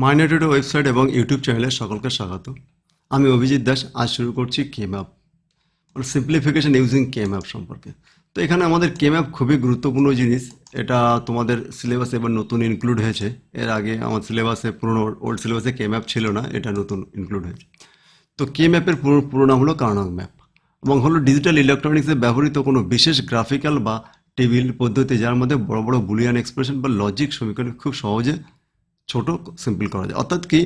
মাইনেটেড website এবং YouTube চ্যানেলে সকলকে স্বাগত। আমি অভিজিৎ দাস। আজ শুরু করছি কেম্যাপ, মানে সিম্পলিফিকেশন ইউজিং কেম্যাপ সম্পর্কে। তো এখানে আমাদের কেম্যাপ খুবই গুরুত্বপূর্ণ জিনিস। এটা তোমাদের সিলেবাসে এবার নতুন ইনক্লুড হয়েছে। এর আগে আমার সিলেবাসে পুরনো ওল্ড সিলেবাসে কেম্যাপ ছিল না, এটা নতুন ইনক্লুড হয়েছে। তো কেম্যাপের পুরো নাম হলো কার্নাগ ম্যাপ এবং হলো ডিজিটাল ইলেকট্রনিক্সে ব্যবহৃত কোনো বিশেষ গ্রাফিক্যাল বা টেবিল পদ্ধতি যার মধ্যে বড় বড় বুলিয়ান এক্সপ্রেশন বা লজিক সমীকরণ খুব সহজে ছোট সিম্পল করা যায়। অর্থাৎ কি,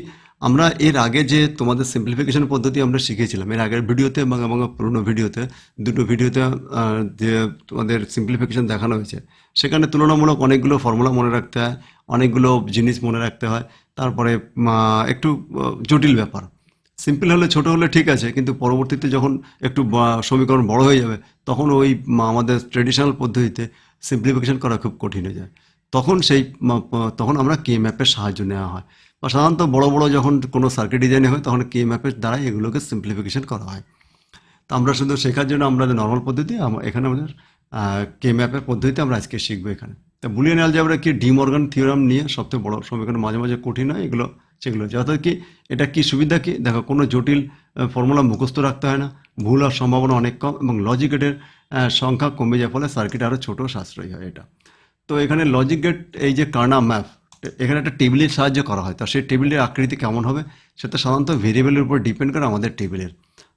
আমরা এর আগে যে তোমাদের সিম্পলিফিকেশন পদ্ধতি আমরা শিখেছিলাম এর আগের ভিডিওতে এবং পুরোনো ভিডিওতে, দুটো ভিডিওতে যে তোমাদের সিম্পলিফিকেশন দেখানো হয়েছে, সেখানে তুলনামূলক অনেকগুলো ফর্মুলা মনে রাখতে হয়, অনেকগুলো জিনিস মনে রাখতে হয়। তারপরে একটু জটিল ব্যাপার। সিম্পল হলে ছোট হলে ঠিক আছে, কিন্তু পরবর্তীতে যখন একটু সমীকরণ বড় হয়ে যাবে তখন ওই আমাদের ট্রেডিশনাল পদ্ধতিতে সিম্পলিফিকেশন করা খুব কঠিন হয়ে যায়। তখন আমরা কে ম্যাপের সাহায্য নেওয়া হয়, বা সাধারণত বড় বড় যখন কোনো সার্কিট ডিজাইন হয় তখন কে ম্যাপের দ্বারাই এগুলোকে সিম্পলিফিকেশন করা হয়। তো আমরা শুধু শেখার জন্য আমাদের নর্মাল পদ্ধতি এখানে আমাদের কে ম্যাপের পদ্ধতিতে আমরা আজকে শিখবো এখানে। তা বুলিয়ান অ্যালজেব্রা কি, ডি মর্গান থিওরাম নিয়ে সবথেকে বড় সমীকরণ মাঝে মাঝে কঠিন হয়, এগুলো সেগুলো হচ্ছে। অর্থাৎ কি, এটা কি সুবিধা কি, দেখো কোনো জটিল ফর্মুলা মুখস্থ রাখতে হয় না, ভুল হওয়ার সম্ভাবনা অনেক কম এবং লজিক গেটের সংখ্যা কমে যাওয়ার ফলে সার্কিট আরও ছোটো সাশ্রয়ী হয় এটা। তো এখানে লজিক গেট, এই যে কার্নাগ ম্যাপ, এখানে একটা টেবিলের সাহায্যে করা হয়। তা সেই টেবিলের আকৃতি কেমন হবে সেটা সাধারণত ভেরিয়েবলের উপর ডিপেন্ড করে আমাদের টেবিলের।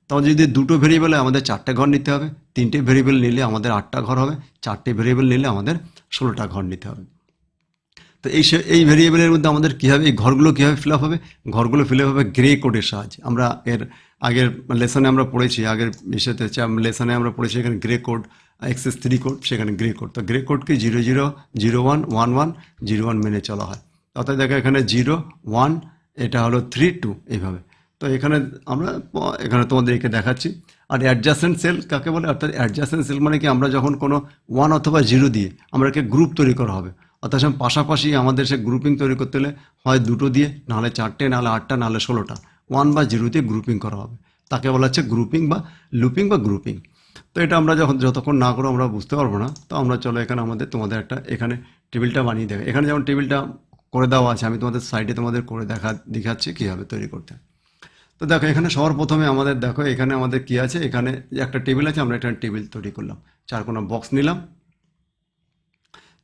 তাহলে যদি দুটো ভেরিয়েবলে আমাদের 4টে ঘর নিতে হবে, 3টে ভেরিয়েবল নিলে আমাদের 8টা ঘর হবে, 4টে ভেরিয়েবল নিলে আমাদের 16টা ঘর নিতে হবে। তো এই ভেরিয়েবলের মধ্যে আমাদের কী হবে, এই ঘরগুলো কীভাবে ফিল আপ হবে? ঘরগুলো ফিল আপ হবে গ্রে কোডের সাহায্যে। আমরা এর আগের লেসনে আমরা পড়েছি, আগের বিষয়তে লেসনে আমরা পড়েছি এখানে গ্রে কোড, XS3 কোড, সেখানে গ্রে কোড। তো গ্রে কোডকে 0 0 0 1 1 1 0 1 মেনে চলা হয়। অর্থাৎ দেখো এখানে 0 1, এটা হলো 3 2, এইভাবে। তো এখানে তোমাদেরকে দেখাচ্ছি। আর অ্যাডজাসেন্ট সেল কাকে বলে? অর্থাৎ অ্যাডজাসেন্ট সেল মানে কি, আমরা যখন কোনো 1 অথবা 0 দিয়ে আমাদেরকে গ্রুপ তৈরি করা হবে, অর্থাৎ পাশাপাশি আমাদের সে গ্রুপিং তৈরি করতে হলে হয় 2টো দিয়ে, নাহলে 4টে, নাহলে 8টা, নাহলে 16টা 1 বা 0 দিয়ে গ্রুপিং করা হবে। তাকে বলা হচ্ছে গ্রুপিং বা লুপিং বা গ্রুপিং। তো এটা আমরা যতক্ষণ না করো আমরা বুঝতে পারবো না। তো আমরা চলো এখানে তোমাদের একটা এখানে টেবিলটা বানিয়ে দেবে। এখানে যেমন টেবিলটা করে দেওয়া আছে, আমি তোমাদের সাইডে তোমাদের করে দেখাচ্ছি কীভাবে তৈরি করতে হয়। তো দেখো এখানে সবার প্রথমে আমাদের দেখো এখানে আমাদের কী আছে, এখানে একটা টেবিল আছে, আমরা একটা টেবিল তৈরি করলাম। 4 কোণা বক্স নিলাম।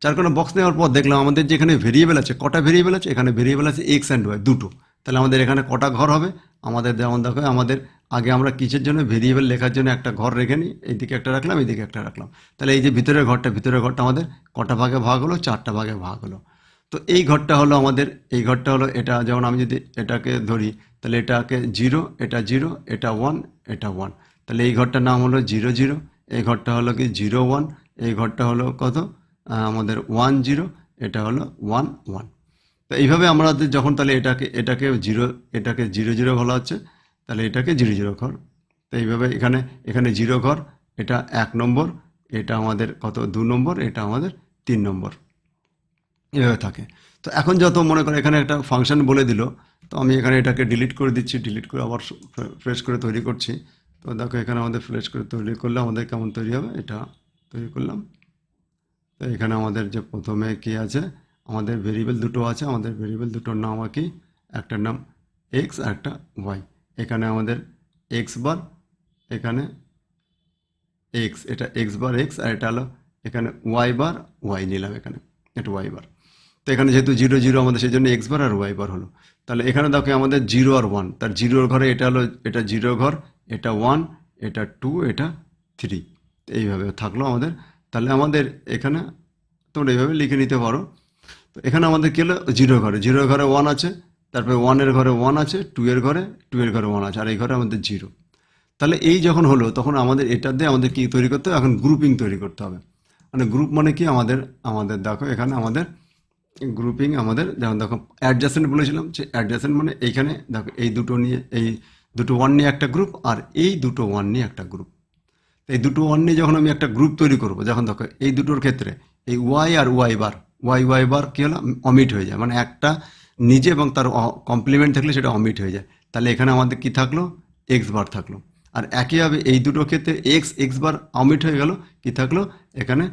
4 কোণা বক্স নেওয়ার পর দেখলাম আমাদের যে এখানে ভেরিয়েবল আছে, কটা ভেরিয়েবল আছে? এখানে ভেরিয়েবল আছে এক্স অ্যান্ড ওয়াই, দুটো। তাহলে আমাদের এখানে কটা ঘর হবে? আমাদের যেমন দেখো, আমাদের আগে আমরা কিসের জন্য, ভেরিয়েবল লেখার জন্য একটা ঘর রেখে নিই, এইদিকে একটা রাখলাম, এইদিকে একটা রাখলাম। তাহলে এই যে ভিতরের ঘরটা আমাদের কটা ভাগে ভাগ হলো? 4টা ভাগে ভাগ হলো। তো এই ঘরটা হলো, এটা যেমন আমি যদি এটাকে ধরি, তাহলে এটাকে 0, এটা 0, এটা 1, এটা 1। তাহলে এই ঘরটার নাম হলো 0 0, এই ঘরটা হলো কি 0 1, এই ঘরটা হলো কত, আমাদের 1 0, এটা হলো 1 1। তো এইভাবে আমাদের যখন, তাহলে এটাকে 0, এটাকে 0 0 বলা হচ্ছে, তাহলে এটাকে 0 0 ঘর। তো এইভাবে এখানে 0 ঘর, এটা 1 নম্বর, এটা আমাদের কত 2 নম্বর, এটা আমাদের 3 নম্বর, এভাবে থাকে। তো এখন যত মনে করে এখানে একটা ফাংশন বলে দিল, তো আমি এখানে এটাকে ডিলিট করে দিচ্ছি, ডিলিট করে আবার ফ্রেশ করে তৈরি করছি। তো দেখো এখানে আমাদের ফ্রেশ করে তৈরি করলে আমাদের কেমন তৈরি হবে, এটা তৈরি করলাম। তো এখানে আমাদের যে প্রথমে কি আছে, আমাদের ভেরিয়েবল দুটো আছে, আমাদের ভেরিয়েবল দুটোর নাম কি, একটার নাম এক্স আর একটা ওয়াই। এখানে আমাদের এক্স বার, এখানে এক্স, এটা এক্স বার এক্স, আর এটা হলো এখানে ওয়াই বার ওয়াই নিলাম, এখানে এটা ওয়াই বার। তো এখানে যেহেতু 0 0 আমাদের, সেই জন্য এক্স বার আর ওয়াই বার হলো। তাহলে এখানে দেখো আমাদের 0 আর 1, তার 0 ঘরে এটা হলো, এটা 0 ঘর, এটা 1, এটা 2, এটা 3, এইভাবে থাকলো আমাদের। তাহলে আমাদের এখানে তোমরা এইভাবে লিখে নিতে পারো। তো এখানে আমাদের কী হলো, 0 ঘরে 1 আছে, তারপরে 1-এর ঘরে 1 আছে, 2-এর ঘরে 1 আছে, আর এই ঘরে আমাদের 0। তাহলে এই যখন হলো, তখন আমাদের এটা দিয়ে আমাদের কী তৈরি করতে হবে, এখন গ্রুপিং তৈরি করতে হবে। মানে গ্রুপ মানে কি, আমাদের দেখো এখানে আমাদের গ্রুপিং, আমাদের যেমন দেখো অ্যাডজাসেন্ট বলেছিলাম, যে অ্যাডজাসেন্ট মানে এইখানে দেখো এই দুটো নিয়ে, এই দুটো 1 নিয়ে একটা গ্রুপ, আর এই দুটো 1 নিয়ে একটা গ্রুপ। এই দুটো 1 নিয়ে যখন আমি একটা গ্রুপ তৈরি করব, যখন দেখো এই দুটোর ক্ষেত্রে এই ওয়াই আর ওয়াই বার কী হলো, অমিট হয়ে যায়, মানে একটা নিজে এবং তার কমপ্লিমেন্ট থাকলে সেটা অমিট হয়ে যায়। তাহলে এখানে আমাদের কি থাকলো, এক্স বার থাকলো। আর একইভাবে এই দুটোর ক্ষেত্রে এক্স বার অমিট হয়ে গেল, কি থাকলো, এখানে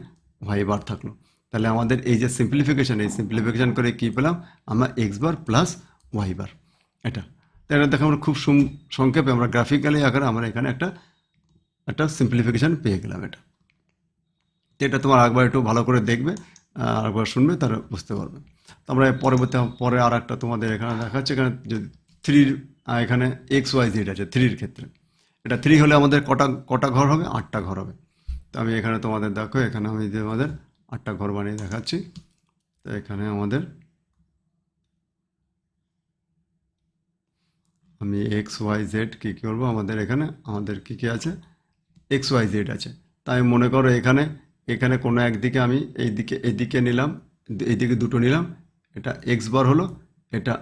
ওয়াই বার থাকলো। তাহলে আমাদের এই যে সিম্পলিফিকেশন, এই সিম্পলিফিকেশন করে কী পেলাম আমরা, x bar plus y bar, এটা। তো এটা দেখো আমরা খুব সংক্ষেপে আমরা গ্রাফিক্যালি আকারে আমরা এখানে একটা একটা সিম্পলিফিকেশান পেয়ে গেলাম এটা। তো এটা তোমার একবার একটু ভালো করে দেখবে, একবার শুনবে, তারা বুঝতে পারবে। তো আমরা পরে আর একটা তোমাদের এখানে দেখাচ্ছে, এখানে যদি থ্রির এখানে এক্স ওয়াই জেড আছে থ্রির ক্ষেত্রে, এটা থ্রি হলে আমাদের কটা কটা ঘর হবে, 8টা ঘর হবে। তো আমি এখানে তোমাদের দেখো, এখানে আমি যে আমাদের 8টা ঘর বানিয়ে দেখাচ্ছি। তো এখানে আমাদের আমি এক্স ওয়াই জেড কী কী করবো, আমাদের এখানে আমাদের কী কী আছে, এক্স ওয়াই জেড আছে। তাই মনে করো এখানে এখানে কোনো একদিকে আমি এইদিকে নিলাম, এইদিকে দুটো নিলাম, এটা এক্স বার হলো, এটা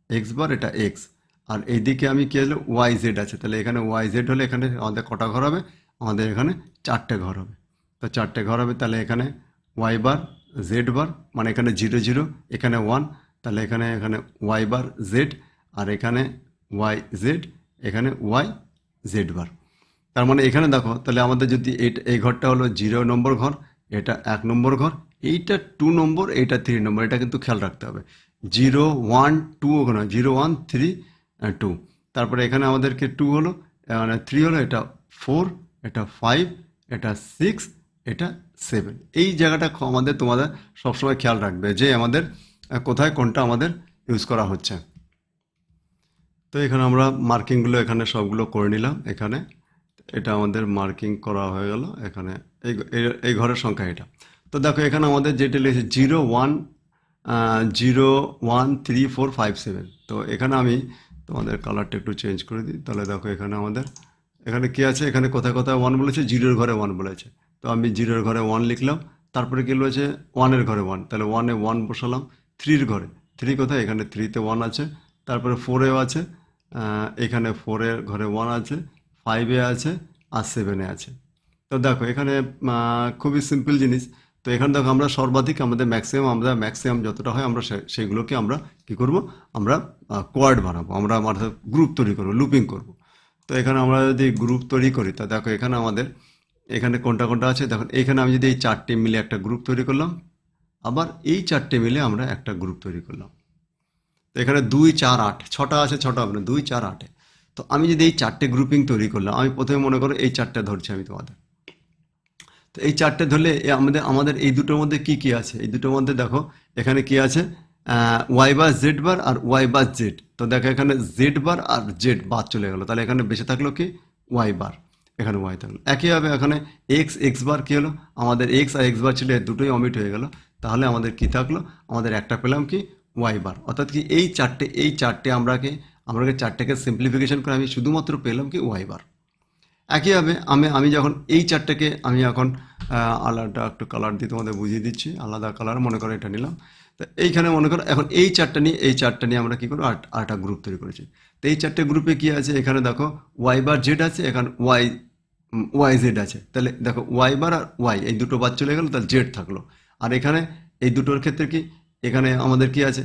এক্স বার, এটা এক্স। আর এইদিকে আমি কী হলো, ওয়াই জেড আছে। তাহলে এখানে ওয়াই জেড হলে এখানে আমাদের কটা ঘর হবে, আমাদের এখানে 4টে ঘর হবে। তো 4টে ঘর হবে, তাহলে এখানে ওয়াই বার জেড বার, মানে এখানে 0 0, এখানে 1, তাহলে এখানে এখানে ওয়াই বার জেড, আর এখানে ওয়াই জেড, এখানে ওয়াই জেড বার। তার মানে এখানে দেখো, তাহলে আমাদের যদি এই ঘরটা হলো 0 নম্বর ঘর, এটা 1 নম্বর ঘর, এইটা 2 নম্বর, এইটা 3 নম্বর, এটা কিন্তু খেয়াল রাখতে হবে। 0 1 2 ওখানে 0 1 3 2, তারপরে এখানে আমাদেরকে 2 হলো, মানে 3 হলো, এটা 4, এটা 5, এটা 6, এটা 7। এই জায়গাটা তোমাদের সবসময় খেয়াল রাখবে যে আমাদের কোথায় কোনটা আমাদের ইউজ করা হচ্ছে। তো এখানে আমরা মার্কিংগুলো এখানে সবগুলো করে নিলাম। এখানে এটা আমাদের মার্কিং করা হয়ে গেল। এখানে এই ঘরের সংখ্যা এটা। তো দেখো এখানে আমাদের যেটা লিখেছে 0 1 0 1 3 4 5 7। তো এখানে আমি তোমাদের কালারটা একটু চেঞ্জ করে দিই। তাহলে দেখো এখানে আমাদের এখানে কী আছে, এখানে কোথায় কোথায় 1 বলেছে, 0-এর ঘরে 1 বলেছে। তো আমি 0-এর ঘরে 1 লিখলাম, তারপরে কী বলেছে 1-এর ঘরে 1, তাহলে 1-এ 1 বসালাম। 3-এর ঘরে 3 কোথায়, এখানে 3-তে 1 আছে, তারপরে 4-এও আছে, এখানে 4-এর ঘরে 1 আছে, 5-এ আছে, আর 7-এ আছে। তো দেখো এখানে খুবই সিম্পল জিনিস। তো এখানে দেখো আমরা সর্বাধিক আমাদের ম্যাক্সিমাম যতটা হয় আমরা সেইগুলোকে আমরা কী করব, আমরা কোয়াড বানাবো, আমরা অর্থাৎ গ্রুপ তৈরি করবো, লুপিং করব। তো এখানে আমরা যদি গ্রুপ তৈরি করি, তা দেখো এখানে আমাদের এখানে কোনটা কোনটা আছে, দেখো এখানে আমি যদি এই 4টে মিলে একটা গ্রুপ তৈরি করলাম, আবার এই 4টে মিলে আমরা একটা গ্রুপ তৈরি করলাম। তো এখানে 2 4 8, 6টা আছে, 6টা হবে না, 2 4 8। তো আমি যদি এই 4টে গ্রুপিং তৈরি করলাম, আমি প্রথমে মনে করো এই 4টে ধরছি আমি তোমাদের। তো এই 4টে ধরলে আমাদের আমাদের এই দুটোর মধ্যে কি কি আছে, এই দুটোর মধ্যে দেখো এখানে কি আছে, ওয়াই বার জেড বার আর ওয়াই বার জেড। তো দেখো এখানে জেড বার আর জেড বাদ চলে গেলো, তাহলে এখানে বেঁচে থাকলো কি ওয়াই বার, এখানে ওয়াই থাকলো। একইভাবে এখানে এক্স বার কী হলো, আমাদের এক্স আর এক্স বার ছিল, দুটোই অমিট হয়ে গেল, তাহলে আমাদের কি থাকলো, আমাদের একটা পেলাম কি ওয়াই বার। অর্থাৎ কি এই চারটে আমরাকে 4টেকে সিম্পলিফিকেশন করে আমি শুধুমাত্র পেলাম কি ওয়াই বার। একইভাবে আমি যখন এই চারটাকে আমি এখন আলাদা একটু কালার দিয়ে তোমাদের বুঝিয়ে দিচ্ছি, আলাদা কালার মনে করো এটা নিলাম। তো এইখানে মনে করো এখন এই চারটা নিয়ে আমরা কী করবো, আটটা গ্রুপ তৈরি করেছি। তো এই 4টে গ্রুপে কী আছে, এখানে দেখো ওয়াই বার জেড আছে, এখানে ওয়াই জেড আছে। তাহলে দেখো ওয়াই বার আর ওয়াই এই দুটো বাদ চলে গেলো, তাহলে জেড থাকলো। আর এখানে এই দুটোর ক্ষেত্রে কি, এখানে আমাদের কি আছে,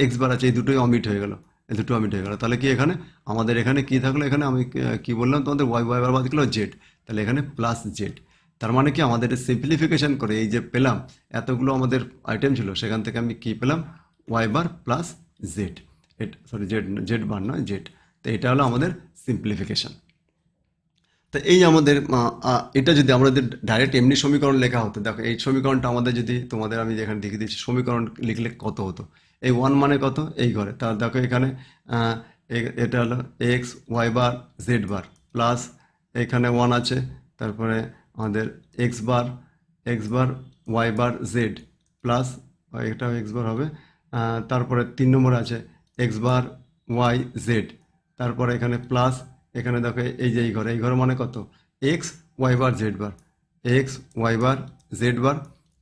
এক্স বার আছে, এই দুটোই অমিট হয়ে গেলো, এই দুটো অমিট হয়ে গেলো। তাহলে কি এখানে আমাদের এখানে কি থাকলো, এখানে আমি কি বললাম তোমাদের ওয়াই বার বাদ গেলো জেড, তাহলে এখানে প্লাস জেড। তার মানে কি আমাদের সিম্পলিফিকেশন করে এই যে পেলাম এতগুলো আমাদের আইটেম ছিল, সেখান থেকে আমি কি পেলাম y bar plus Z, sorry Z bar নয় জেড। তো এটা হলো আমাদের সিম্পলিফিকেশন। তো এই আমাদের এটা যদি আমাদের ডাইরেক্ট এমনি সমীকরণ লেখা হতো, দেখো এই সমীকরণটা আমাদের যদি তোমাদের আমি যেখানে লিখে দিচ্ছি সমীকরণ লিখলে কত হতো, এই 1 মানে কত এই ঘরে, তা দেখো এখানে এটা হলো x y bar Z bar plus এখানে 1 আছে, তারপরে আমাদের x bar y bar Z plus এটা এক্স বার হবে, তারপরে 3 নম্বর আছে এক্স বার ওয়াই জেড, তারপরে এখানে প্লাস এখানে দেখো এই ঘরে মানে কত x y bar Z bar, x y bar Z bar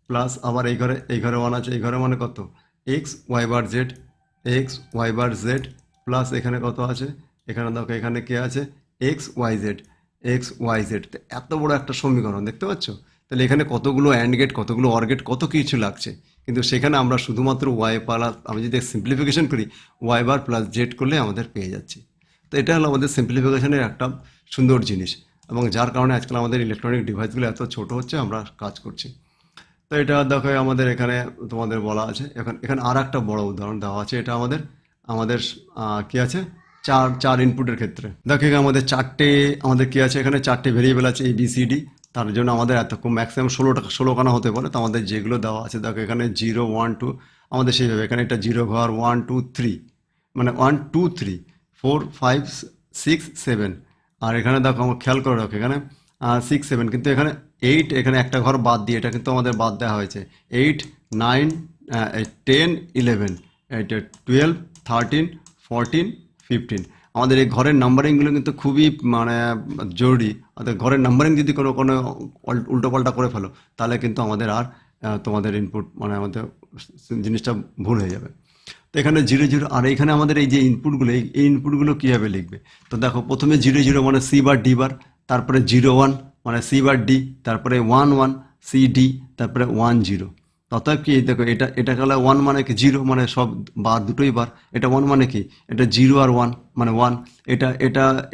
plus আবার এই ঘরে 1 আছে, এই ঘরে মানে কত x y bar Z, x y bar Z plus এখানে কত আছে, এখানে দেখো এখানে কে আছে এক্স ওয়াই জেড। তো এত বড় একটা সমীকরণ দেখতে পাচ্ছ, তাহলে এখানে কতগুলো অ্যান্ড গেট, কতগুলো অর গেট, কত কিছু লাগছে, কিন্তু সেখানে আমরা শুধুমাত্র ওয়াই প্লাস আমি যদি সিম্পলিফিকেশন করি ওয়াই বার প্লাস জেড করলে আমাদের পেয়ে যাচ্ছি। তো এটা হলো আমাদের সিম্পলিফিকেশনের একটা সুন্দর জিনিস, এবং যার কারণে আজকাল আমাদের ইলেকট্রনিক ডিভাইসগুলো এত ছোট হচ্ছে, আমরা কাজ করছি। তো এটা দেখো আমাদের এখানে তোমাদের বলা আছে, এখানে আর একটা বড় উদাহরণ দেওয়া আছে, এটা আমাদের আমাদের কি আছে চার ইনপুটের ক্ষেত্রে দেখো এখানে আমাদের আমাদের কি আছে এখানে 4টে ভেরিয়েবল আছে ABCD। তার জন্য আমাদের এত ম্যাক্সিমাম 16খানা হতে পারে। তো আমাদের যেগুলো দেওয়া আছে দেখো এখানে 0 1 2 আমাদের সেইভাবে এখানে এটা 0 ঘর 1 2 3 মানে 1 2 3 4 5 6 7। আর এখানে দেখো আমার খেয়াল করে রাখো এখানে 6 7 কিন্তু এখানে 8 এখানে একটা ঘর বাদ দিয়ে এটা কিন্তু আমাদের বাদ দেওয়া হয়েছে 8 9 10 11 এটা 12 13 14 15। আমাদের এই ঘরের নাম্বারিংগুলো কিন্তু খুবই মানে জরুরি। অর্থাৎ ঘরের নাম্বারিং যদি কোনো উল্টোপাল্টা করে ফেলো তাহলে কিন্তু আমাদের আর তোমাদের ইনপুট মানে আমাদের জিনিসটা ভুল হয়ে যাবে। তো এখানে 0 0 আর এখানে আমাদের এই যে ইনপুটগুলো এই ইনপুটগুলো কীভাবে লিখবে? তো দেখো প্রথমে 0 0 মানে C বার D বার, তারপরে 0 1 মানে C বার D, তারপরে 1 1 C D, তারপরে 1 0। অতএব কি দেখো এটা গেলে 1 মানে কি 0 মানে সব বার দুটোই বার। এটা 1 মানে কি এটা 0 আর 1 মানে 1।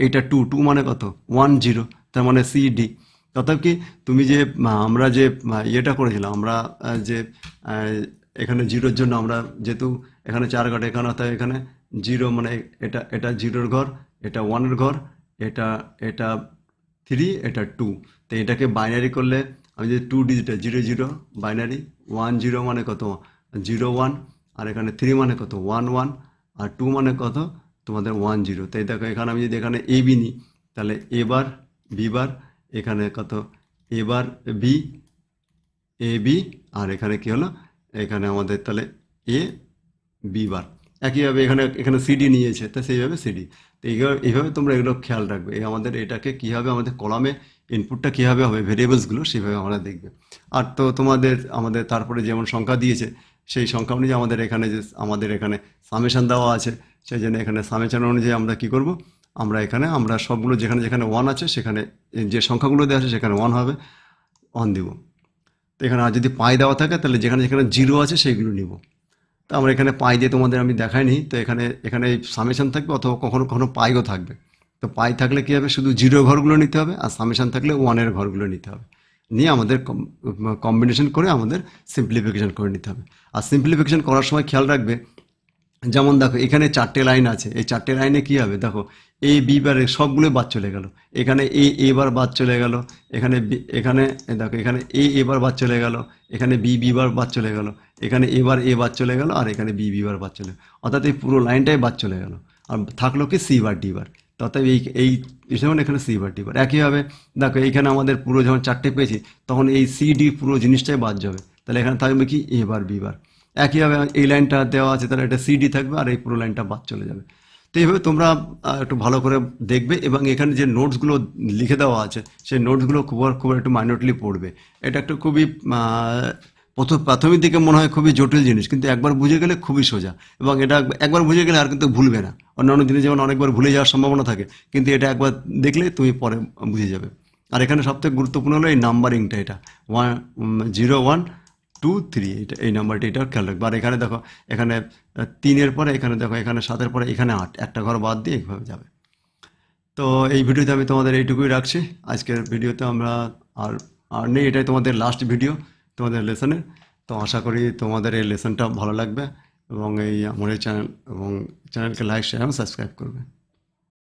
এটা 2 2 মানে কত 1 0 তার মানে C D। অতএব কি তুমি যে আমরা যে ইয়েটা করেছিলাম আমরা যে এখানে 0-র জন্য আমরা যেহেতু এখানে 4 ঘর এখানে অর্থাৎ এখানে 0 মানে এটা 0-র ঘর, এটা 1-এর ঘর, এটা 3, এটা 2। তো এটাকে বাইনারি করলে আমি যদি 2 ডিজিটে 0 0 বাইনারি 1 0 মানে কত 0 1, আর এখানে 3 মানে কত 1 1, আর 2 মানে কত তোমাদের 1 0। তাই দেখো এখানে আমি যদি এখানে A B নিই তাহলে A বার B বার, এখানে কত A bar B A B, আর এখানে কি হলো এখানে আমাদের তাহলে A B বার। একইভাবে এখানে CD নিয়েছে তো সেইভাবে CD। তো এইভাবে তোমরা এগুলো খেয়াল রাখবে। আমাদের এটাকে কীভাবে আমাদের কলামে ইনপুটটা কীভাবে হবে ভেরিয়েবলসগুলো সেইভাবে আমরা দেখবে। আর তো আমাদের তারপরে যেমন সংখ্যা দিয়েছে সেই সংখ্যা অনুযায়ী আমাদের এখানে সামেশান দেওয়া আছে। সেই জন্য এখানে সামেশান অনুযায়ী আমরা কী করব, আমরা সবগুলো যেখানে যেখানে 1 আছে সেখানে যে সংখ্যাগুলো দেওয়া আছে সেখানে 1 হবে 1 দিব। তো এখানে আর যদি পাই দেওয়া থাকে তাহলে যেখানে যেখানে 0 আছে সেইগুলো নিব। তো আমরা এখানে পাই দিয়ে তোমাদের আমি দেখাইনি। তো এখানে সামেশান থাকবে অথবা কখনো কখনো পাইও থাকবে। তো পাই থাকলে কী হবে শুধু 0 ঘরগুলো নিতে হবে, আর সামেশান থাকলে 1-এর ঘরগুলো নিতে হবে। নিয়ে আমাদের কম্বিনেশন করে আমাদের সিম্পলিফিকেশান করে নিতে হবে। আর সিম্পলিফিকেশান করার সময় খেয়াল রাখবে যেমন দেখো এখানে 4টে লাইন আছে। এই 4টে লাইনে কী হবে দেখো A B বারে সবগুলোই বাদ চলে গেল। এখানে A বার বাদ চলে গেল, এখানে দেখো এখানে A বার বাদ চলে গেল, এখানে B বার বাদ চলে গেল, এখানে A বার A বাদ চলে গেল, আর এখানে B বার বাদ চলে গেল। অর্থাৎ এই পুরো লাইনটাই বাদ চলে গেল। আর থাকলো কি C বার D বার। অর্থাৎ এই যেমন এখানে C বার D বার। একইভাবে দেখো এইখানে আমাদের পুরো যখন 4টে পেয়েছি তখন এই C D পুরো জিনিসটাই বাদ যাবে। তাহলে এখানে থাকবে কি A বার B বার। একইভাবে এই লাইনটা দেওয়া আছে তাহলে এটা CD থাকবে, আর এই পুরো লাইনটা বাদ চলে যাবে। তো এইভাবে তোমরা একটু ভালো করে দেখবে, এবং এখানে যে নোটসগুলো লিখে দেওয়া আছে সেই নোটসগুলো খুব একটু মাইনরলি পড়বে। এটা একটু খুবই প্রাথমিক দিকে মনে হয় খুবই জটিল জিনিস, কিন্তু একবার বুঝে গেলে খুবই সোজা। এবং এটা একবার বুঝে গেলে আর কিন্তু ভুলবে না। অন্যান্য জিনিস যেমন অনেকবার ভুলে যাওয়ার সম্ভাবনা থাকে, কিন্তু এটা একবার দেখলে তুমি পরে বুঝে যাবে। আর এখানে সবথেকে গুরুত্বপূর্ণ হলো এই নাম্বারিংটা। এটা 0 1 2 3 এই নাম্বারটা এটা খেয়াল রাখবে। আর এখানে দেখো এখানে 3-এর পরে এখানে দেখো এখানে 7-এর পরে এখানে 8, একটা ঘর বাদ দিয়ে এইভাবে যাবে। তো এই ভিডিওতে আমি তোমাদের এইটুকুই রাখছি। আজকের ভিডিওতে আমরা আর নেই, এটাই তোমাদের লাস্ট ভিডিও তোমাদের লেসনের। তো আশা করি তোমাদের এই লেসনটা ভালো লাগবে, এবং আমার এই চ্যানেলকে লাইক শেয়ার এবং সাবস্ক্রাইব করবে।